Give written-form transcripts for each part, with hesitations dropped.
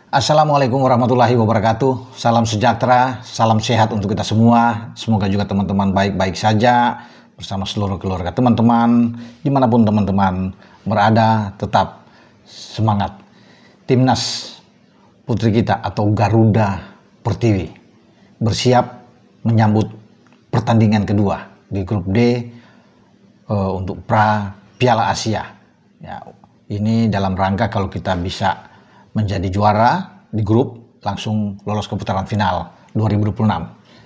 Assalamualaikum warahmatullahi wabarakatuh. Salam sejahtera, salam sehat untuk kita semua. Semoga juga teman-teman baik-baik saja bersama seluruh keluarga teman-teman. Dimanapun teman-teman berada, tetap semangat. Timnas putri kita atau Garuda Pertiwi bersiap menyambut pertandingan kedua di grup D untuk pra Piala Asia. Ya, ini dalam rangka kalau kita bisa menjadi juara di grup, langsung lolos ke putaran final 2026,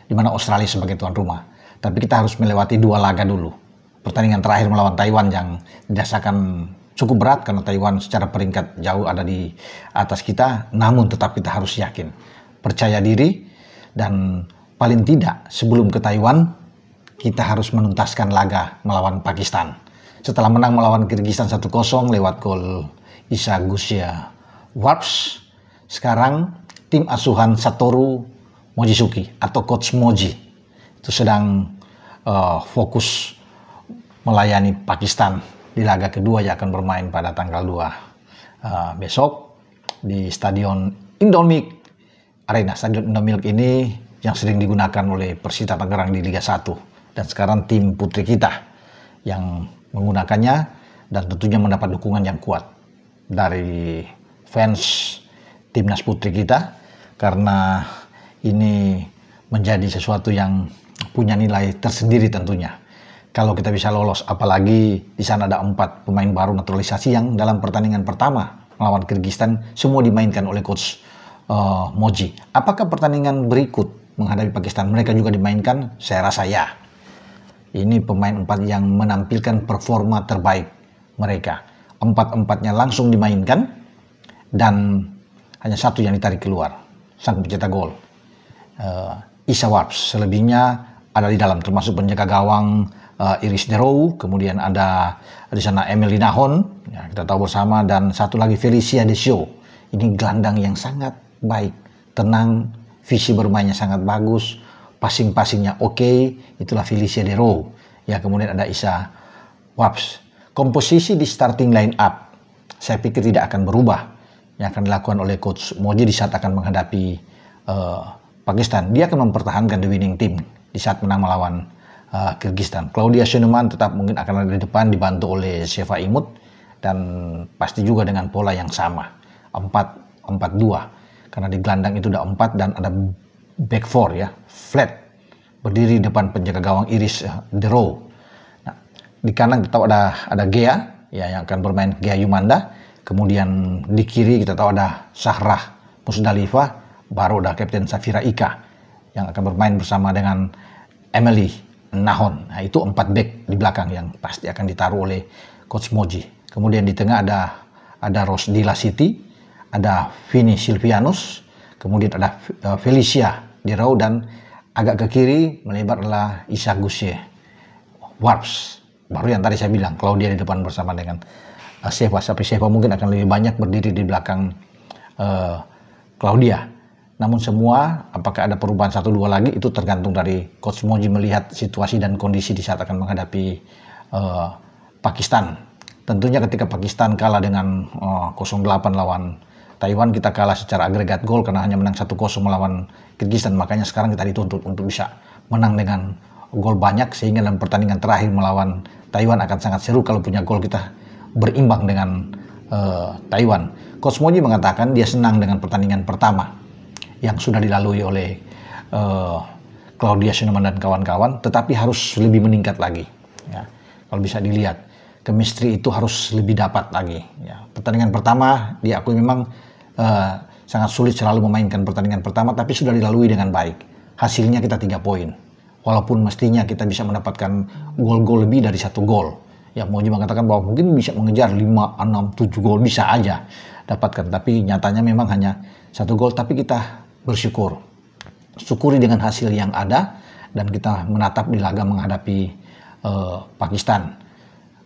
di mana Australia sebagai tuan rumah. Tapi kita harus melewati 2 laga dulu. Pertandingan terakhir melawan Taiwan yang dirasakan cukup berat karena Taiwan secara peringkat jauh ada di atas kita, namun tetap kita harus yakin, percaya diri, dan paling tidak sebelum ke Taiwan, kita harus menuntaskan laga melawan Pakistan. Setelah menang melawan Kyrgyzstan 1-0 lewat gol Isa Gusya Warps, sekarang tim asuhan Satoru Mochizuki atau Coach Moji itu sedang fokus melayani Pakistan di laga kedua yang akan bermain pada tanggal 2 besok di Stadion Indomilk Arena. Stadion Indomilk ini yang sering digunakan oleh Persita Tangerang di Liga 1, dan sekarang tim putri kita yang menggunakannya dan tentunya mendapat dukungan yang kuat dari fans timnas putri kita, karena ini menjadi sesuatu yang punya nilai tersendiri tentunya. Kalau kita bisa lolos, apalagi di sana ada 4 pemain baru naturalisasi yang dalam pertandingan pertama melawan Kyrgyzstan semua dimainkan oleh Coach Moji. Apakah pertandingan berikut menghadapi Pakistan mereka juga dimainkan? Saya rasa ya. Ini pemain 4 yang menampilkan performa terbaik mereka. 4-4-nya langsung dimainkan, dan hanya 1 yang ditarik keluar, sang pencetak gol Isa Warps. Selebihnya ada di dalam, termasuk penjaga gawang Iris Derow, kemudian ada di sana Emily Nahon, ya, kita tahu bersama, dan satu lagi Felicia Desio. Ini gelandang yang sangat baik, tenang, visi bermainnya sangat bagus, passing-passingnya oke. Itulah Felicia Derow. Ya, kemudian ada Isa Warps. Komposisi di starting line up saya pikir tidak akan berubah yang akan dilakukan oleh Coach Moji di saat akan menghadapi Pakistan. Dia akan mempertahankan the winning team di saat menang melawan Kyrgyzstan. Claudia Schoenemann tetap mungkin akan ada di depan dibantu oleh Sheva Imut, dan pasti juga dengan pola yang sama 4-4-2, karena di gelandang itu ada 4 dan ada back 4 ya, flat berdiri depan penjaga gawang Iris Derow. Nah, di kanan kita tahu ada Gea ya, yang akan bermain Gea Yumanda. Kemudian di kiri kita tahu ada Sahrah Musdalifah, baru ada Kapten Safira Ika yang akan bermain bersama dengan Emily Nahon. Nah, itu 4 back di belakang yang pasti akan ditaruh oleh Coach Moji. Kemudian di tengah ada Rosdila Siti, ada Vini Silvianus, kemudian ada Felicia Derow, dan agak ke kiri melebar adalah Isa Gusye Warps. Baru yang tadi saya bilang, Claudia di depan bersama dengan Sheva. Tapi Sheva mungkin akan lebih banyak berdiri di belakang Claudia. Namun semua, apakah ada perubahan 1-2 lagi, itu tergantung dari Coach Moji melihat situasi dan kondisi di saat akan menghadapi Pakistan. Tentunya ketika Pakistan kalah dengan 0-8 lawan Taiwan, kita kalah secara agregat gol karena hanya menang 1-0 melawan Kyrgyzstan. Makanya sekarang kita dituntut untuk bisa menang dengan gol banyak, sehingga dalam pertandingan terakhir melawan Taiwan akan sangat seru kalau punya gol kita berimbang dengan Taiwan. Coach Moji mengatakan dia senang dengan pertandingan pertama yang sudah dilalui oleh Claudia Schoenemann dan kawan-kawan, tetapi harus lebih meningkat lagi. Ya, kalau bisa dilihat, chemistry itu harus lebih dapat lagi. Ya, pertandingan pertama diakui memang sangat sulit selalu memainkan pertandingan pertama, tapi sudah dilalui dengan baik. Hasilnya kita 3 poin. Walaupun mestinya kita bisa mendapatkan gol-gol lebih dari 1 gol. Ya, Moji mengatakan bahwa mungkin bisa mengejar 5, 6, 7 gol bisa aja dapatkan. Tapi nyatanya memang hanya 1 gol. Tapi kita bersyukur. Syukuri dengan hasil yang ada, dan kita menatap di laga menghadapi Pakistan.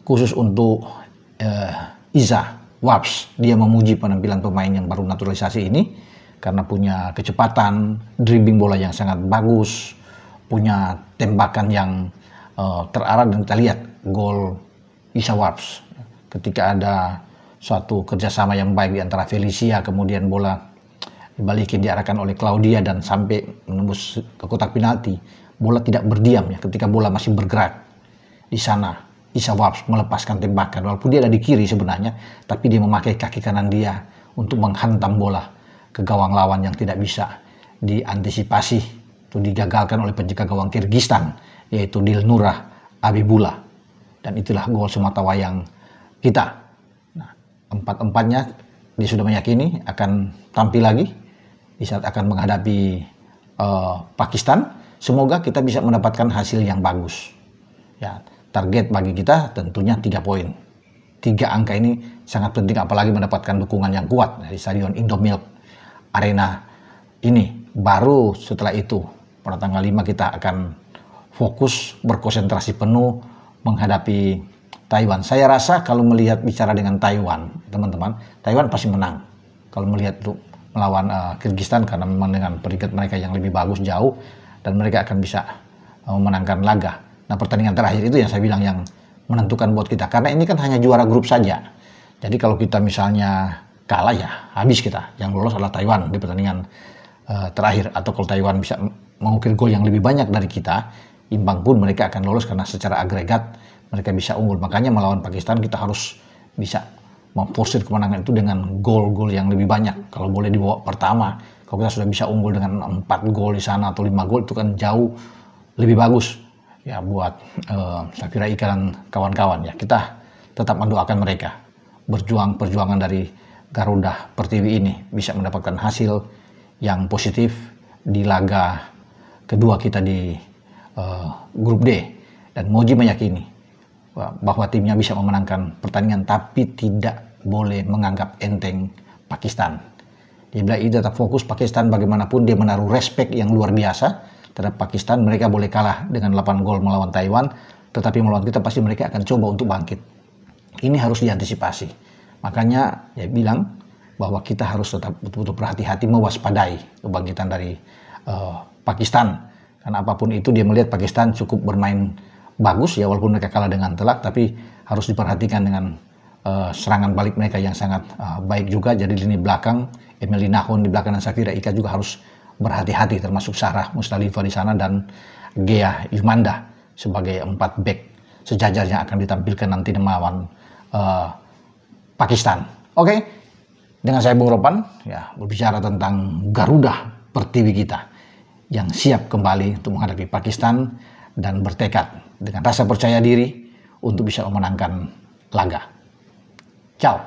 Khusus untuk Isa Warps, dia memuji penampilan pemain yang baru naturalisasi ini karena punya kecepatan, dribbling bola yang sangat bagus, punya tembakan yang terarah, dan kita lihat gol Isa Warps ketika ada suatu kerjasama yang baik di antara Felicia, kemudian bola dibalikin, diarahkan oleh Claudia dan sampai menembus ke kotak penalti. Bola tidak berdiam ya, ketika bola masih bergerak di sana. Issa Waps melepaskan tembakan, walaupun dia ada di kiri sebenarnya, tapi dia memakai kaki kanan dia untuk menghantam bola ke gawang lawan yang tidak bisa diantisipasi. Itu digagalkan oleh penjaga gawang Kyrgyzstan, yaitu Dilnurah Abibullah. Dan itulah gol semata wayang kita. Nah, empat-empatnya dia sudah meyakini akan tampil lagi di saat akan menghadapi Pakistan. Semoga kita bisa mendapatkan hasil yang bagus. Ya, target bagi kita tentunya 3 poin. 3 angka ini sangat penting, apalagi mendapatkan dukungan yang kuat dari Stadion Indomilk Arena ini. Baru setelah itu pada tanggal 5 kita akan fokus berkonsentrasi penuh menghadapi Taiwan. Saya rasa kalau melihat bicara dengan Taiwan, teman-teman, Taiwan pasti menang. Kalau melihat tuh melawan Kyrgyzstan, karena memang dengan peringkat mereka yang lebih bagus jauh dan mereka akan bisa memenangkan laga. Nah, pertandingan terakhir itu yang saya bilang yang menentukan buat kita, karena ini kan hanya juara grup saja. Jadi kalau kita misalnya kalah ya habis kita. Yang lolos adalah Taiwan di pertandingan terakhir, atau kalau Taiwan bisa mengukir gol yang lebih banyak dari kita, imbang pun mereka akan lolos karena secara agregat mereka bisa unggul. Makanya melawan Pakistan kita harus bisa memforsir kemenangan itu dengan gol-gol yang lebih banyak. Kalau boleh di babak pertama, kalau kita sudah bisa unggul dengan 4 gol di sana atau 5 gol, itu kan jauh lebih bagus ya buat Safira Ika dan kawan-kawan ya. Kita tetap mendoakan mereka perjuangan dari Garuda Pertiwi ini bisa mendapatkan hasil yang positif di laga kedua kita di grup D, dan Moji meyakini bahwa timnya bisa memenangkan pertandingan, tapi tidak boleh menganggap enteng Pakistan. Dia bilang itu tetap fokus. Pakistan bagaimanapun dia menaruh respect yang luar biasa terhadap Pakistan. Mereka boleh kalah dengan 8 gol melawan Taiwan, tetapi melawan kita pasti mereka akan coba untuk bangkit. Ini harus diantisipasi. Makanya dia bilang bahwa kita harus tetap betul-betul berhati-hati mewaspadai kebangkitan dari Pakistan. Karena apapun itu dia melihat Pakistan cukup bermain bagus ya, walaupun mereka kalah dengan telak, tapi harus diperhatikan dengan serangan balik mereka yang sangat baik juga. Jadi lini belakang Emily Nahon di belakang dan Safira Ika juga harus berhati-hati, termasuk Sarah Mustalifah di sana dan Gea Yumanda sebagai 4 back sejajar yang akan ditampilkan nanti melawan Pakistan. Oke, dengan saya Bung Ropan ya berbicara tentang Garuda Pertiwi kita yang siap kembali untuk menghadapi Pakistan dan bertekad dengan rasa percaya diri untuk bisa memenangkan laga. Ciao.